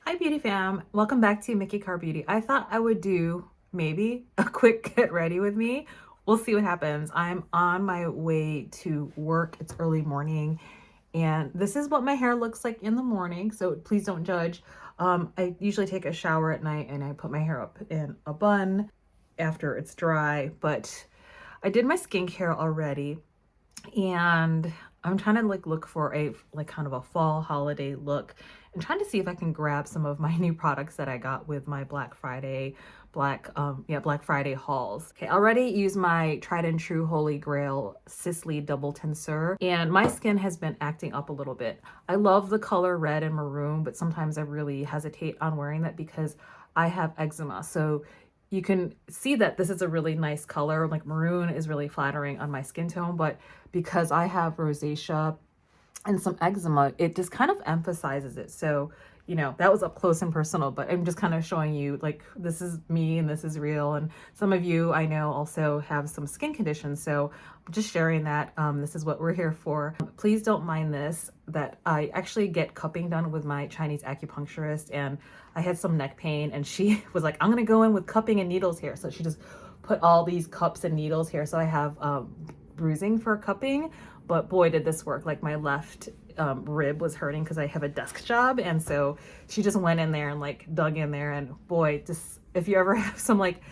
Hi beauty fam, welcome back to Mickey Car Beauty. I thought I would do maybe a quick get ready with me. We'll see what happens. I'm on my way to work. It's early morning and this is what my hair looks like in the morning, so please don't judge. I usually take a shower at night and I put my hair up in a bun after it's dry, but I did my skincare already and I'm trying to look for a kind of a fall holiday look and trying to see if I can grab some of my new products that I got with my Black Friday Black Friday hauls. Okay, I already used my tried and true holy grail SISLEY double tensor and my skin has been acting up a little bit. I love the color red and maroon, but sometimes I really hesitate on wearing that because I have eczema. So you can see that this is a really nice color. Like maroon is really flattering on my skin tone, but because I have rosacea and some eczema, it just kind of emphasizes it. So, you know, that was up close and personal, but I'm just kind of showing you like, this is me and this is real. And some of you I know also have some skin conditions. So I'm just sharing that. This is what we're here for. Please don't mind this, that I actually get cupping done with my Chinese acupuncturist and I had some neck pain and she was like, I'm going to go in with cupping and needles here. So she just put all these cups and needles here. So I have bruising for cupping, but boy, did this work. Like my left rib was hurting because I have a desk job. And so she just went in there and like dug in there and boy, just if you ever have some like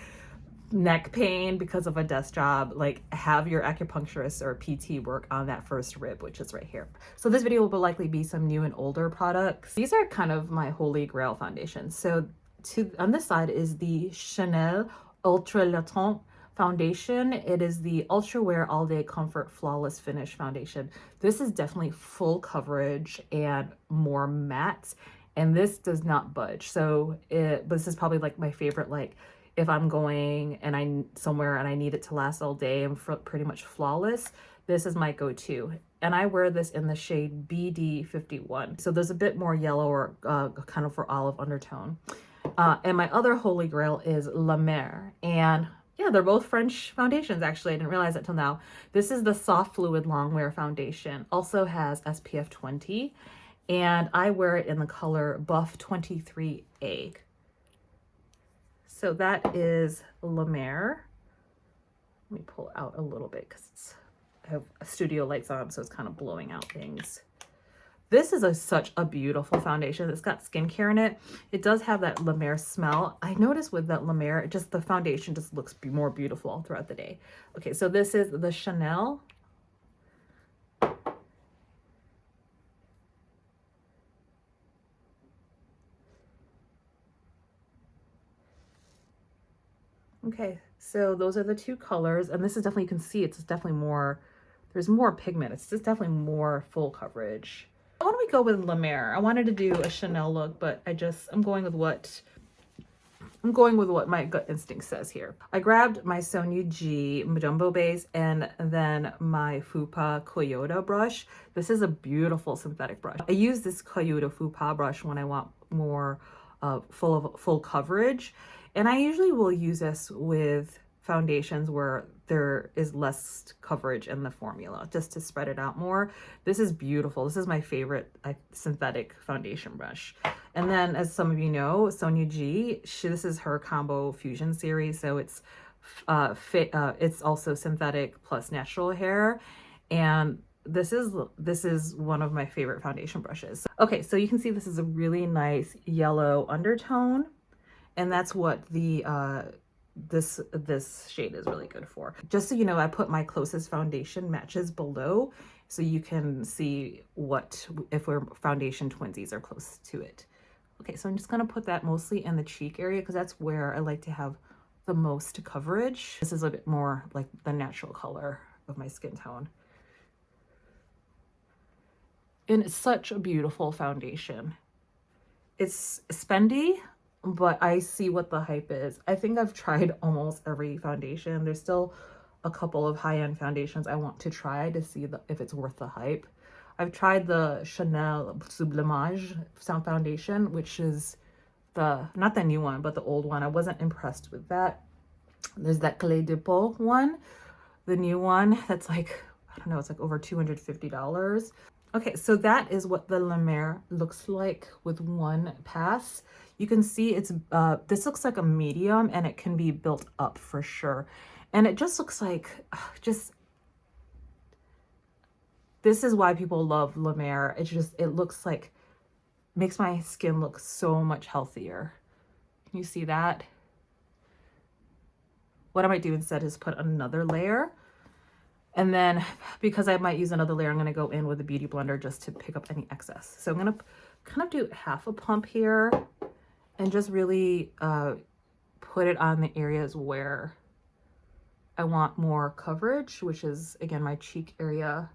neck pain because of a desk job, like have your acupuncturist or PT work on that first rib, which is right here. So this video will likely be some new and older products. These are kind of my holy grail foundations. So on this side is the Chanel Ultra Latent foundation. It is the Ultra Wear All Day Comfort Flawless Finish foundation. This is definitely full coverage and more matte, and this does not budge. So this is probably like my favorite, like if I'm going and somewhere and I need it to last all day and pretty much flawless, this is my go-to. And I wear this in the shade BD51. So there's a bit more yellow or kind of for olive undertone. And my other holy grail is La Mer. And yeah, they're both French foundations, actually. I didn't realize that till now. This is the Soft Fluid Longwear Foundation. Also has SPF 20. And I wear it in the color Buff 23A. So that is La Mer. Let me pull out a little bit because I have studio lights on, so it's kind of blowing out things. This is such a beautiful foundation. It's got skincare in it. It does have that La Mer smell. I noticed with that La Mer, the foundation just looks more beautiful all throughout the day. Okay, so this is the Chanel. Okay, so those are the two colors. And this is definitely, you can see it's definitely more, there's more pigment. It's just definitely more full coverage. Why don't we go with La Mer? I wanted to do a Chanel look, but I'm going with what my gut instinct says here. I grabbed my Sonia G Jumbo Base and then my Fupa Koyoda brush. This is a beautiful synthetic brush. I use this Koyoda Fupa brush when I want more full coverage. And I usually will use this with foundations where there is less coverage in the formula, just to spread it out more. This is beautiful. This is my favorite synthetic foundation brush. And then, as some of you know, Sonia G, this is her combo fusion series. So it's also synthetic plus natural hair. And this is one of my favorite foundation brushes. Okay, so you can see this is a really nice yellow undertone. And that's what the this shade is really good for. Just so you know, I put my closest foundation matches below so you can see if we're foundation twinsies are close to it. Okay, so I'm just gonna put that mostly in the cheek area because that's where I like to have the most coverage. This is a bit more like the natural color of my skin tone. And it's such a beautiful foundation. It's spendy, but I see what the hype is. I think I've tried almost every foundation. There's still a couple of high-end foundations I want to try to see if it's worth the hype. I've tried the Chanel Sublimage foundation, which is not the new one, but the old one. I wasn't impressed with that. There's that Clé de Peau one, the new one, that's like, I don't know, it's like over $250. Okay, so that is what the Lumiere looks like with one pass. You can see it's, this looks like a medium and it can be built up for sure. And it just looks like, just, this is why people love Lumiere. It just, it looks like, makes my skin look so much healthier. Can you see that? What I might do instead is put another layer. And then because I might use another layer, I'm going to go in with a beauty blender just to pick up any excess. So I'm going to kind of do half a pump here and just really put it on the areas where I want more coverage, which is, again, my cheek area.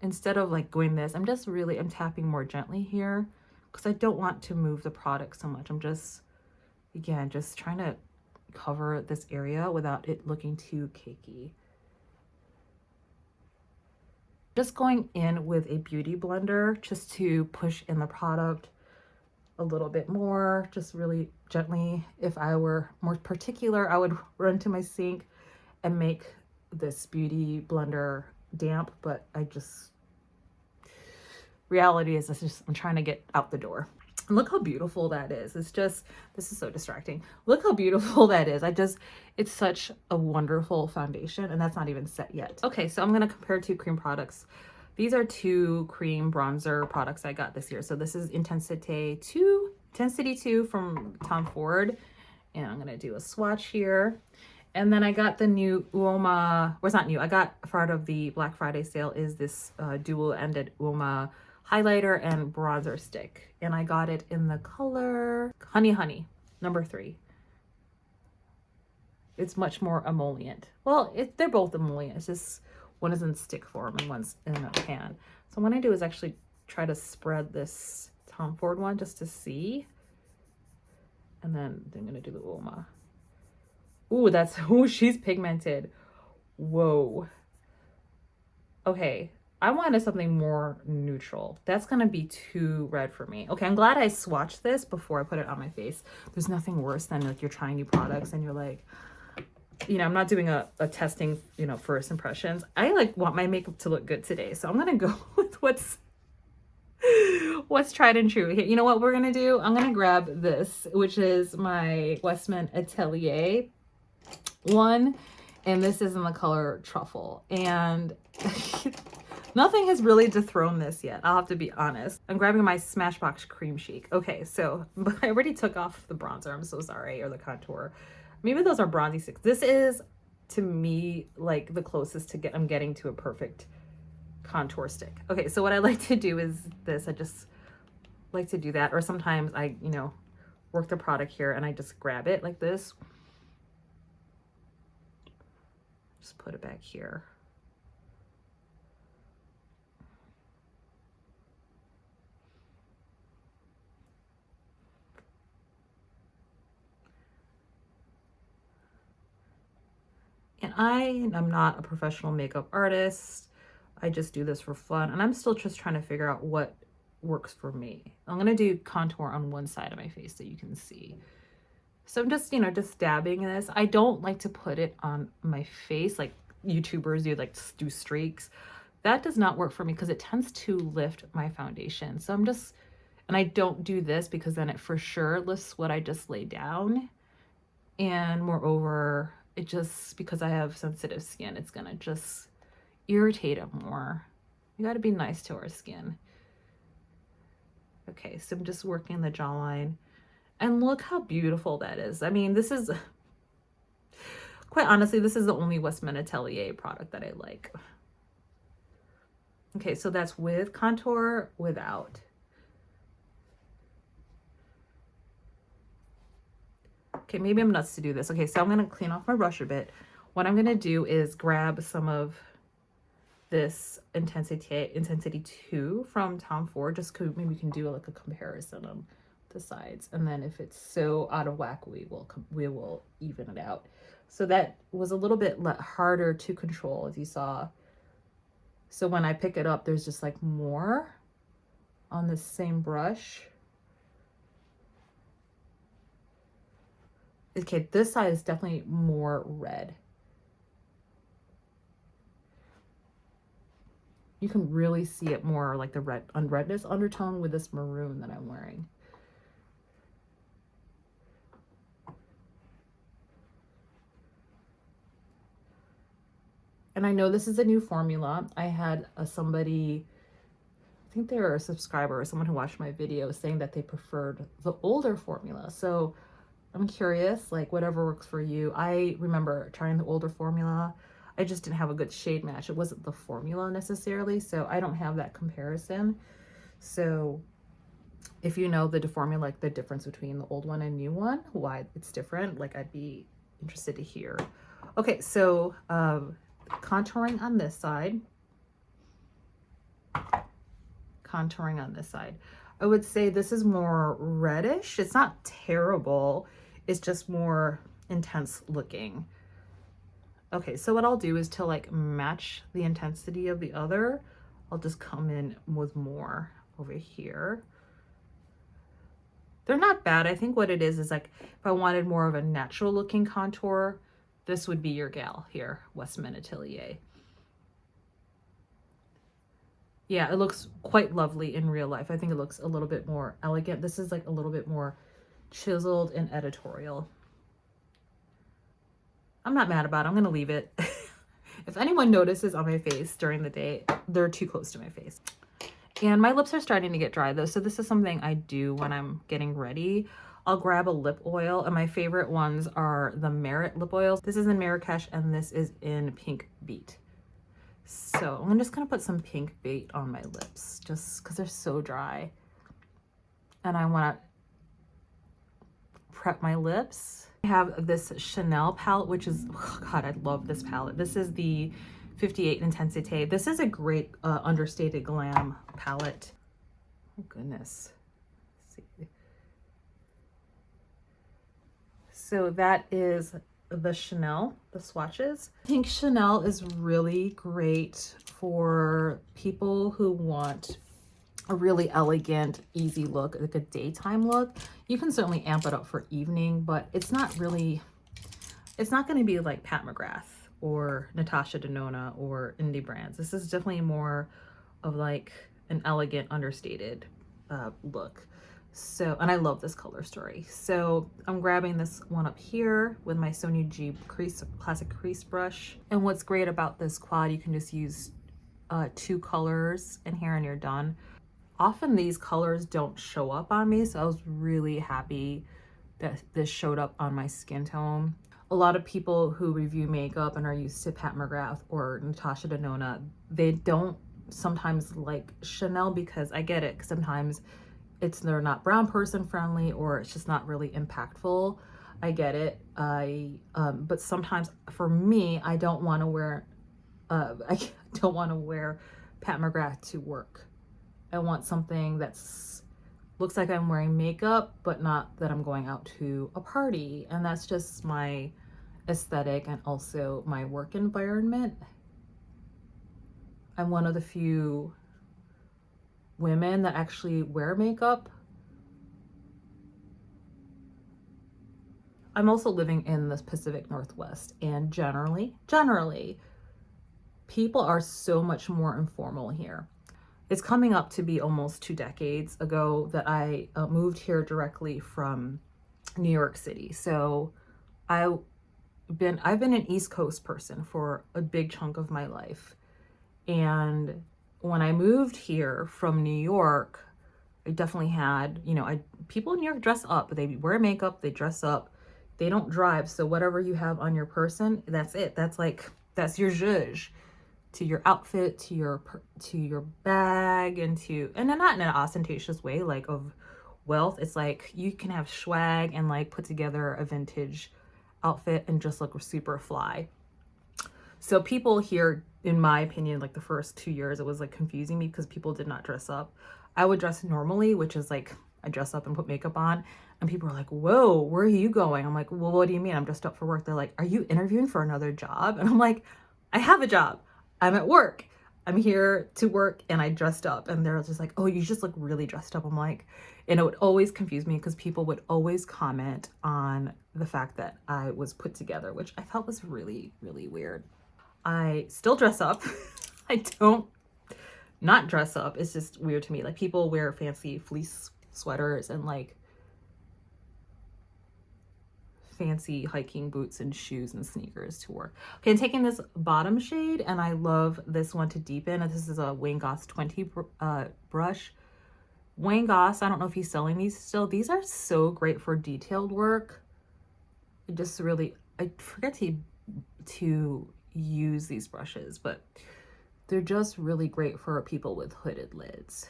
Instead of like going this, I'm tapping more gently here because I don't want to move the product so much. I'm just, again, just trying to cover this area without it looking too cakey. Just going in with a beauty blender just to push in the product a little bit more, just really gently. If I were more particular, I would run to my sink and make this beauty blender damp, but reality is I'm trying to get out the door. And look how beautiful that is. It's just, this is so distracting. Look how beautiful that is. It's such a wonderful foundation, and that's not even set yet. Okay, so I'm gonna compare two cream products. These are two cream bronzer products I got this year. So this is Intensity 2 from Tom Ford. And I'm gonna do a swatch here. And then I got the new Uoma, well, it's not new. I got part of the Black Friday sale is this dual-ended Uoma highlighter and bronzer stick, and I got it in the color Honey number 3. It's much more emollient. Well, they're both emollient. It's just one is in stick form and one's in a pan. So what I do is actually try to spread this Tom Ford one just to see, and then I'm gonna do the Uoma. Ooh, she's pigmented. Whoa. Okay. I wanted something more neutral. That's gonna be too red for me. Okay, I'm glad I swatched this before I put it on my face. There's nothing worse than like you're trying new products and you're like, you know, I'm not doing a testing, you know, first impressions. I like want my makeup to look good today. So I'm gonna go with what's tried and true here. You know what we're gonna do? I'm gonna grab this, which is my Westman Atelier one. And this is in the color Truffle. And nothing has really dethroned this yet. I'll have to be honest. I'm grabbing my Smashbox Cream Chic. Okay, so I already took off the bronzer. I'm so sorry, or the contour. Maybe those are bronzy sticks. This is, to me, like the closest to I'm getting to a perfect contour stick. Okay, so what I like to do is this. I just like to do that. Or sometimes I, you know, work the product here and I just grab it like this. Just put it back here. And I'm not a professional makeup artist. I just do this for fun. And I'm still just trying to figure out what works for me. I'm going to do contour on one side of my face so you can see. So I'm just, you know, just dabbing this. I don't like to put it on my face like YouTubers do, like do streaks. That does not work for me because it tends to lift my foundation. So I'm just, and I don't do this because then it for sure lifts what I just laid down. And moreover, it just, because I have sensitive skin, it's gonna just irritate it more. We gotta be nice to our skin. Okay, so I'm just working the jawline. And look how beautiful that is. I mean, this is, quite honestly, this is the only Westman Atelier product that I like. Okay, so that's with contour, without. Okay, maybe I'm nuts to do this. Okay, so I'm gonna clean off my brush a bit. What I'm gonna do is grab some of this Intensity 2 from Tom Ford, just so maybe we can do like a comparison on the sides, and then if it's so out of whack, we will even it out. So that was a little bit harder to control, as you saw. So when I pick it up, there's just like more on the same brush. Okay, this side is definitely more red. You can really see it more like the redness undertone with this maroon that I'm wearing. And I know this is a new formula. I had somebody, I think they were a subscriber or someone who watched my video, saying that they preferred the older formula. So I'm curious, like whatever works for you. I remember trying the older formula. I just didn't have a good shade match. It wasn't the formula necessarily, so I don't have that comparison. So if you know the formula, like the difference between the old one and new one, why it's different, like I'd be interested to hear. Okay, so contouring on this side. Contouring on this side. I would say this is more reddish. It's not terrible. It's just more intense looking. Okay, so what I'll do is to like match the intensity of the other, I'll just come in with more over here. They're not bad. I think what it is like if I wanted more of a natural looking contour, this would be your gal here, Westman Atelier. Yeah, it looks quite lovely in real life. I think it looks a little bit more elegant. This is like a little bit more chiseled and editorial. I'm not mad about it. I'm gonna leave it. If anyone notices on my face during the day, they're too close to my face. And my lips are starting to get dry though, so this is something I do when I'm getting ready. I'll grab a lip oil, and my favorite ones are the Merit lip oils. This is in Marrakech and this is in Pink Beet. So I'm just gonna put some Pink Beet on my lips just because they're so dry. And I wanna prep my lips. I have this Chanel palette, which is, oh God, I love this palette. This is the 58 Intensite. This is a great understated glam palette. Oh goodness. Let's see. So that is the Chanel, the swatches. I think Chanel is really great for people who want a really elegant, easy look, like a daytime look. You can certainly amp it up for evening, but it's not really, it's not going to be like Pat McGrath or Natasha Denona or indie brands. This is definitely more of like an elegant, understated look. So, and I love this color story. So I'm grabbing this one up here with my Sonia G classic crease brush. And what's great about this quad, you can just use 2 colors in here and you're done. Often these colors don't show up on me, so I was really happy that this showed up on my skin tone. A lot of people who review makeup and are used to Pat McGrath or Natasha Denona, they don't sometimes like Chanel, because I get it, because sometimes they're not brown person friendly or it's just not really impactful. I get it. But sometimes for me, I don't want to wear Pat McGrath to work. I want something that's looks like I'm wearing makeup, but not that I'm going out to a party. And that's just my aesthetic and also my work environment. I'm one of the few women that actually wear makeup. I'm also living in the Pacific Northwest, and generally, people are so much more informal here. It's coming up to be almost 2 decades ago that I moved here directly from New York City. So I've been an East Coast person for a big chunk of my life. And when I moved here from New York, I definitely had, people in New York dress up. They wear makeup, they dress up, they don't drive. So whatever you have on your person, that's it. That's your zhuzh to your outfit, to your bag, and not in an ostentatious way, like of wealth. It's like you can have swag and like put together a vintage outfit and just look super fly. So people here, in my opinion, like the first 2 years, it was like confusing me because people did not dress up. I would dress normally, which is like I dress up and put makeup on, and people are like, whoa, where are you going? I'm like, well, what do you mean? I'm dressed up for work. They're like, are you interviewing for another job? And I'm like, I have a job. I'm at work. I'm here to work and I dressed up. And they're just like, oh, you just look really dressed up. I'm like, and it would always confuse me because people would always comment on the fact that I was put together, which I thought was really, really weird. I still dress up. I don't not dress up. It's just weird to me. Like people wear fancy fleece sweaters and like fancy hiking boots and shoes and sneakers to work. Okay, I'm taking this bottom shade and I love this one to deepen. This is a Wayne Goss 20 brush. Wayne Goss, I don't know if he's selling these still. These are so great for detailed work. I just really, I forget to use these brushes, but they're just really great for people with hooded lids.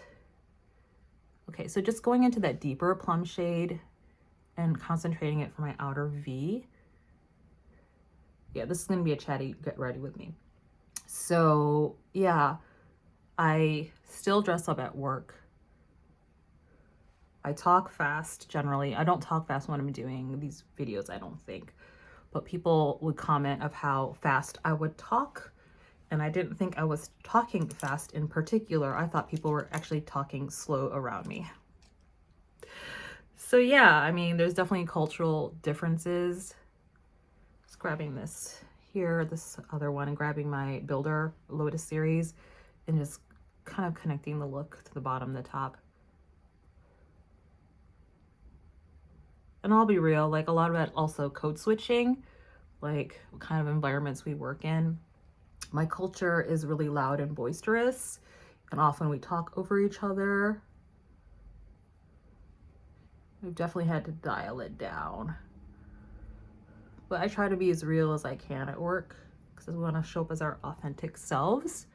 Okay, so just going into that deeper plum shade and concentrating it for my outer V. Yeah, this is gonna be a chatty get ready with me. So yeah, I still dress up at work. I talk fast generally. I don't talk fast when I'm doing these videos, I don't think. But people would comment of how fast I would talk. And I didn't think I was talking fast in particular. I thought people were actually talking slow around me. So yeah, I mean, there's definitely cultural differences. Just grabbing this here, this other one, and grabbing my Builder Lotus series and just kind of connecting the look to the bottom, the top. And I'll be real, like a lot of that also code switching, like what kind of environments we work in. My culture is really loud and boisterous, and often we talk over each other. We've definitely had to dial it down. But I try to be as real as I can at work because we want to show up as our authentic selves.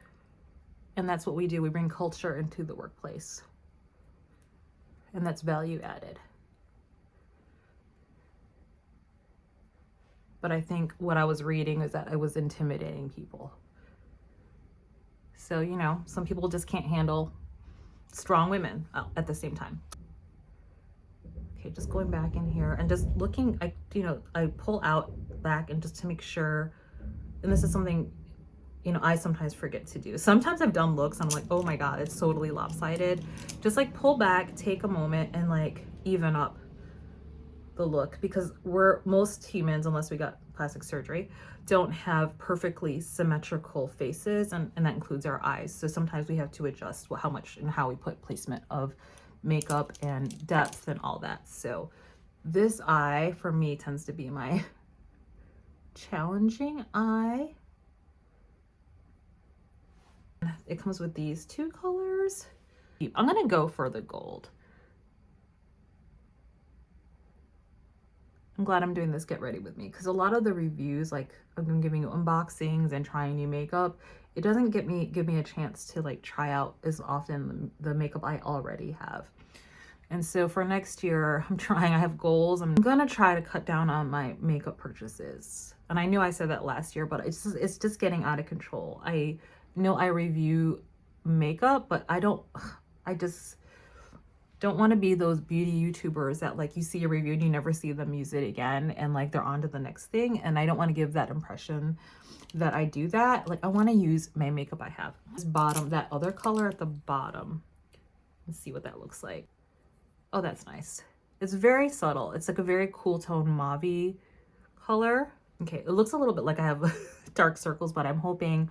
And that's what we do. We bring culture into the workplace. And that's value added. But I think what I was reading is that I was intimidating people. So, you know, some people just can't handle strong women at the same time. Okay, just going back in here and just looking, I pull out back and just to make sure, and this is something, you know, I sometimes forget to do. Sometimes I've done looks and I'm like, oh my God, it's totally lopsided. Just like pull back, take a moment and like even up the look, because most humans, unless we got plastic surgery, don't have perfectly symmetrical faces, and that includes our eyes. So sometimes we have to adjust how much and how we put placement of makeup and depth and all that. So this eye for me tends to be my challenging eye. It comes with these two colors. I'm gonna go for the gold. I'm glad I'm doing this get ready with me, because a lot of the reviews, like I'm giving you unboxings and trying new makeup, it doesn't give me a chance to like try out as often the makeup I already have. And so for next year, I have goals. I'm gonna try to cut down on my makeup purchases. And I knew I said that last year, but it's just getting out of control. I know I review makeup, but I just don't want to be those beauty YouTubers that like you see a review and you never see them use it again and like they're on to the next thing. And I don't want to give that impression that I do that. Like I want to use my makeup I have. This bottom, that other color at the bottom. Let's see what that looks like. Oh, that's nice. It's very subtle. It's like a very cool tone mauve-y color. Okay, it looks a little bit like I have dark circles, but I'm hoping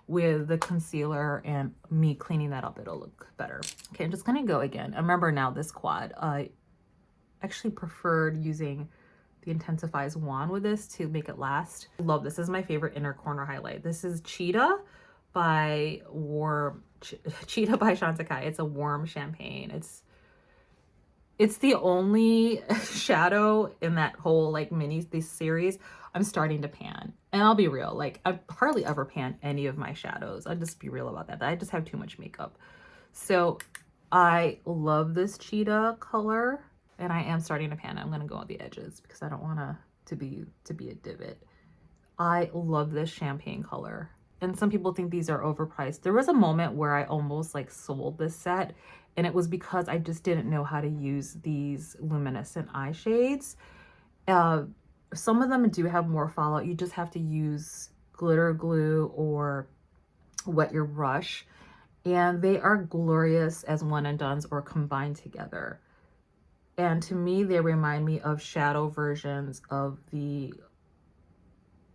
with the concealer and me cleaning that up, it'll look better. Okay, I'm just gonna go again. I remember now this quad. I actually preferred using the Intensifies wand with this to make it last. I love this. This is my favorite inner corner highlight. This is Cheetah by Chantecaille. It's a warm champagne. It's the only shadow in that whole like this series I'm starting to pan. And I'll be real, like I hardly ever pan any of my shadows. I'll just be real about that. I just have too much makeup. So I love this Cheetah color and I am starting to pan. I'm gonna go on the edges because I don't want to be a divot. I love this champagne color. And some people think these are overpriced. There was a moment where I almost like sold this set, and it was because I just didn't know how to use these luminescent eye shades. Some of them do have more fallout. You just have to use glitter glue or wet your brush, and they are glorious as one and dones or combined together. And to me, they remind me of shadow versions of the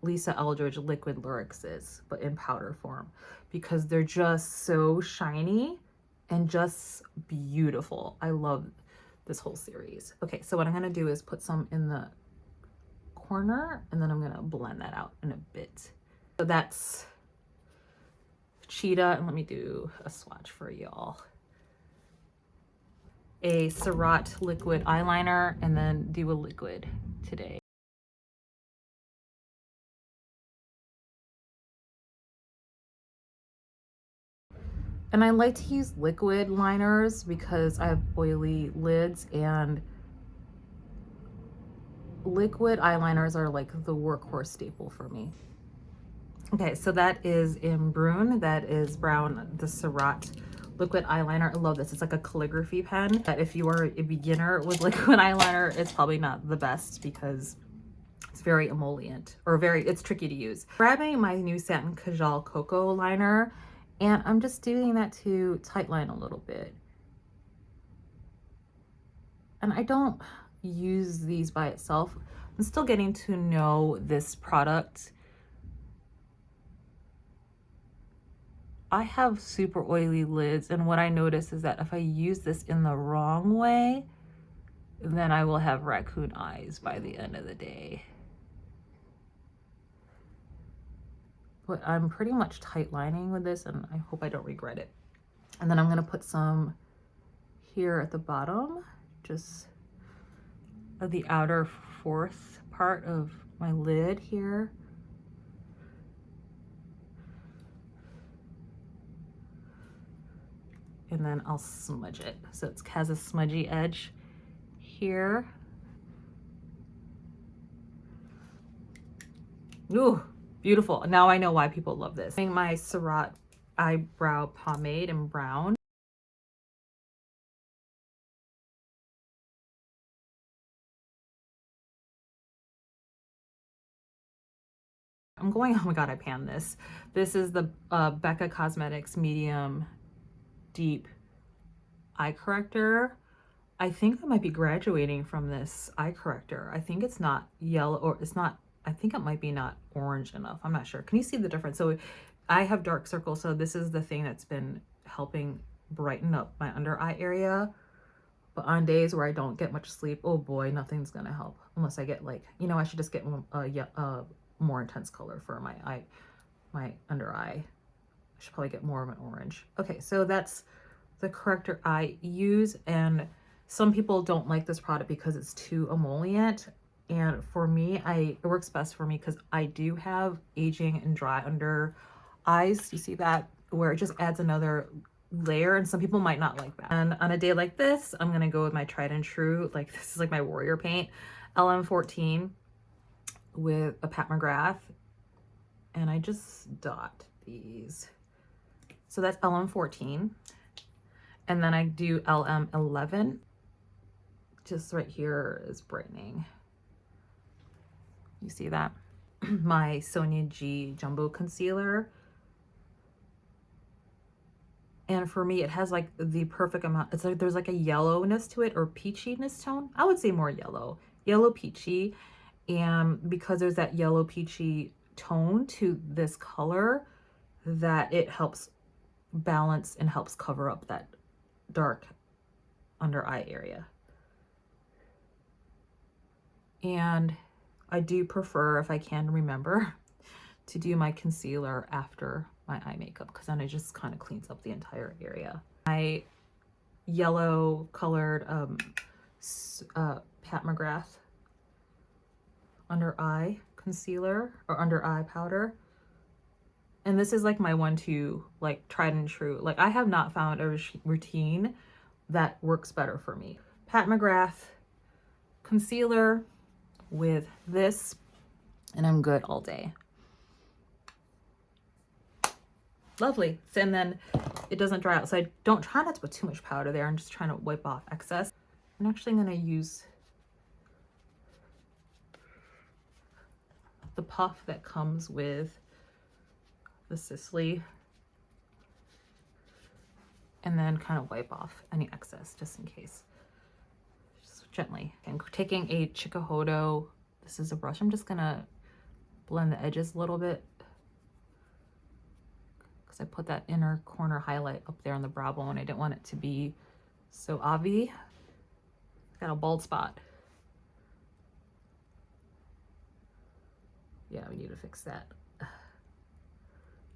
Lisa Eldridge liquid lyricses, but in powder form, because they're just so shiny and just beautiful. I love this whole series. Okay, so what I'm gonna do is put some in the corner, and then I'm gonna blend that out in a bit. So that's Cheetah, and let me do a swatch for y'all. A SURRATT liquid eyeliner, and then do a liquid today. And I like to use liquid liners because I have oily lids, and liquid eyeliners are like the workhorse staple for me. Okay, so that is in Brun, that is brown, the SURRATT liquid eyeliner. I love this. It's like a calligraphy pen. But if you are a beginner with liquid eyeliner, it's probably not the best because it's very emollient, or it's tricky to use. Grabbing my new Satin Kajal Cocoa liner, and I'm just doing that to tightline a little bit. And I don't use these by itself. I'm still getting to know this product. I have super oily lids, and what I notice is that if I use this in the wrong way, then I will have raccoon eyes by the end of the day. But I'm pretty much tight lining with this, and I hope I don't regret it. And then I'm gonna put some here at the bottom, just of the outer fourth part of my lid here. And then I'll smudge it. So it has a smudgy edge here. Ooh, beautiful. Now I know why people love this. I'm my SURRATT eyebrow pomade in brown. I'm going, oh my God, I panned this. This is the Becca Cosmetics Medium Deep Eye Corrector. I think I might be graduating from this eye corrector. I think it's not yellow, or it's not, I think it might be not orange enough. I'm not sure. Can you see the difference? So I have dark circles, so this is the thing that's been helping brighten up my under eye area. But on days where I don't get much sleep, oh boy, nothing's gonna help unless I get like, you know, I should just get a more intense color for my under eye. I should probably get more of an orange. Okay, so that's the corrector I use, and some people don't like this product because it's too emollient. And for me, it works best for me because I do have aging and dry under eyes. You see that? Where it just adds another layer, and some people might not like that. And on a day like this, I'm gonna go with my tried and true, like this is like my warrior paint, LM14 with a Pat McGrath, and I just dot these. So that's LM14, and then I do LM11. Just right here is brightening. You see that? My Sonia G Jumbo Concealer. And for me, it has like the perfect amount. It's like there's like a yellowness to it, or peachiness tone. I would say more yellow peachy. And because there's that yellow peachy tone to this color, that it helps balance and helps cover up that dark under eye area. And I do prefer, if I can remember, to do my concealer after my eye makeup, because then it just kind of cleans up the entire area. My yellow colored Pat McGrath under eye concealer, or under eye powder. And this is like my one-two, like tried and true. Like I have not found a routine that works better for me. Pat McGrath concealer with this, and I'm good all day. Lovely. And then it doesn't dry out, so I don't try not to put too much powder there. I'm just trying to wipe off excess. I'm actually going to use the puff that comes with the SISLEY, and then kind of wipe off any excess just in case. Just gently. And taking a Chikuhodo, this is a brush, I'm just gonna blend the edges a little bit because I put that inner corner highlight up there on the brow bone. I didn't want it to be so obvious. Got a bald spot. Yeah, we need to fix that.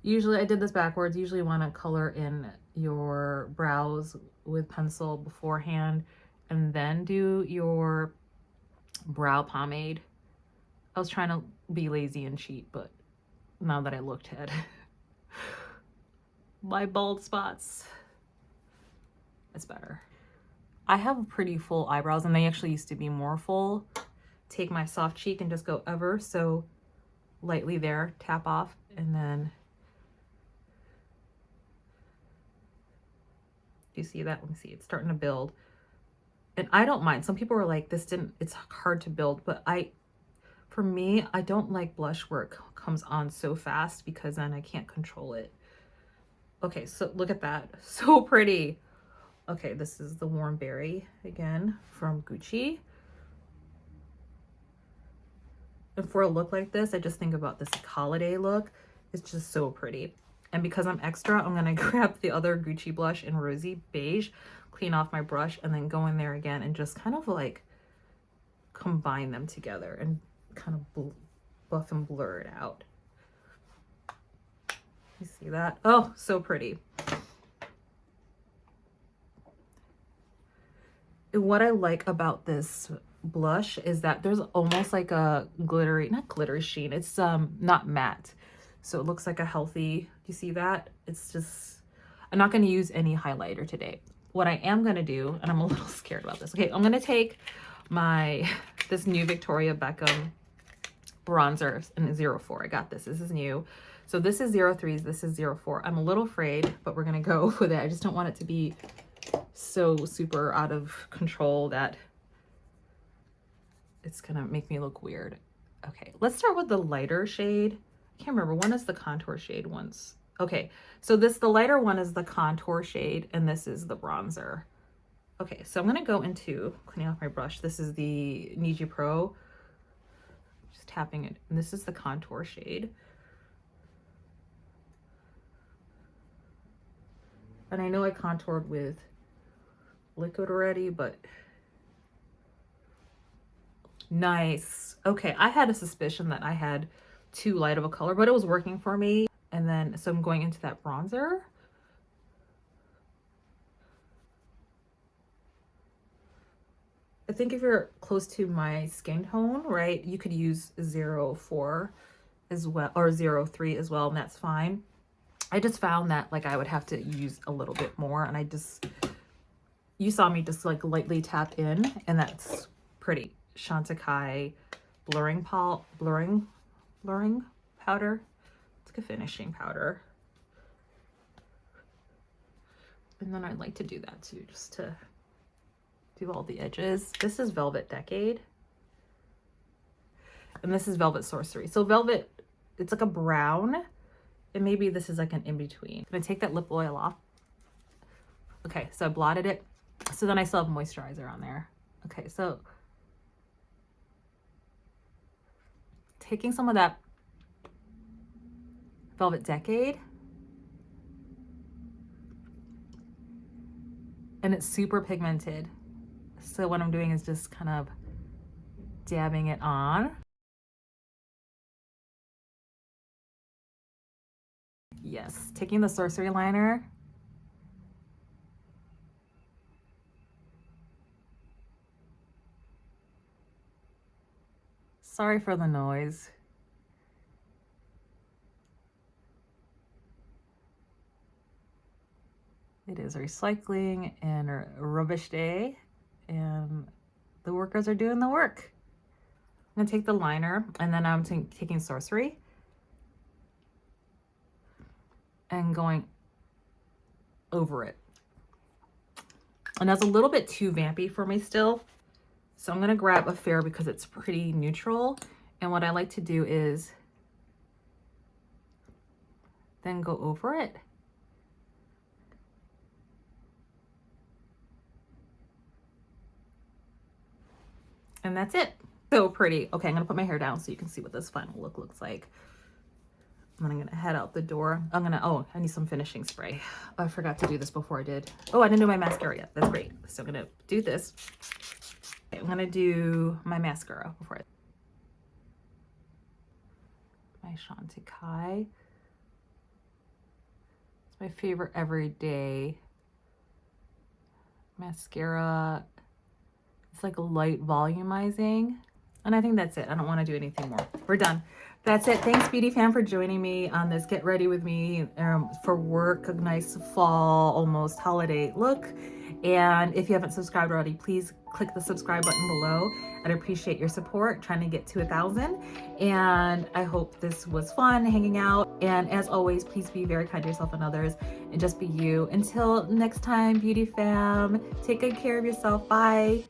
Usually I did this backwards. Usually you want to color in your brows with pencil beforehand and then do your brow pomade. I was trying to be lazy and cheat, but now that I looked at my bald spots, it's better. I have pretty full eyebrows and they actually used to be more full. Take my soft cheek and just go ever so lightly there, tap off, and then do you see that? Let me see, it's starting to build. And I don't mind. Some people were like, it's hard to build, but for me, I don't like blush where it comes on so fast because then I can't control it. Okay, so look at that. So pretty. Okay, this is the Warm Berry again from Gucci. And for a look like this, I just think about this holiday look. It's just so pretty. And because I'm extra, I'm gonna grab the other Gucci blush in Rosy Beige, clean off my brush, and then go in there again and just kind of like combine them together and kind of buff and blur it out. You see that? Oh, so pretty. And what I like about this blush is that there's almost like a glittery, not glittery sheen, it's not matte. So it looks like a healthy, you see that? It's just, I'm not going to use any highlighter today. What I am going to do, and I'm a little scared about this. Okay, I'm going to take this new Victoria Beckham bronzer in 04. I got this. This is new. So this is 03, this is 04. I'm a little afraid, but we're going to go with it. I just don't want it to be so super out of control that it's going to make me look weird. Okay, let's start with the lighter shade. I can't remember, one is the contour shade once. Okay, so the lighter one is the contour shade and this is the bronzer. Okay, so I'm gonna go into cleaning off my brush. This is the Niji Pro, just tapping it, and this is the contour shade. And I know I contoured with liquid already, but nice. Okay, I had a suspicion that I had too light of a color, but it was working for me. And then, so I'm going into that bronzer. I think if you're close to my skin tone, right, you could use 04 as well, or 03 as well, and that's fine. I just found that like I would have to use a little bit more, and you saw me just like lightly tap in, and that's pretty. Chantecaille blurring powder. It's like a finishing powder. And then I'd like to do that too, just to do all the edges. This is Velvet Decade. And this is Velvet Sorcery. So Velvet, it's like a brown. And maybe this is like an in-between. I'm gonna take that lip oil off. Okay, so I blotted it. So then I still have moisturizer on there. Okay, so taking some of that Velvet Decade, and it's super pigmented. So what I'm doing is just kind of dabbing it on. Yes, taking the Sorcery liner. Sorry for the noise. It is recycling and a rubbish day, and the workers are doing the work. I'm gonna take the liner, and then I'm taking Sorcery and going over it. And that's a little bit too vampy for me still. So I'm gonna grab a fair because it's pretty neutral. And what I like to do is then go over it. And that's it. So pretty. Okay, I'm gonna put my hair down so you can see what this final look looks like. And then I'm gonna head out the door. Oh, I need some finishing spray. I forgot to do this before I did. Oh, I didn't do my mascara yet. That's great. So I'm gonna do this. Okay, I'm gonna do my mascara before my Chantecaille. It's my favorite everyday mascara. It's like a light volumizing. And I think that's it. I don't want to do anything more. We're done. That's it. Thanks, Beauty Fam, for joining me on this Get Ready With Me for work, a nice fall, almost holiday look. And if you haven't subscribed already, please click the subscribe button below. I'd appreciate your support, trying to get to 1,000. And I hope this was fun hanging out. And as always, please be very kind to yourself and others and just be you. Until next time, Beauty Fam, take good care of yourself. Bye.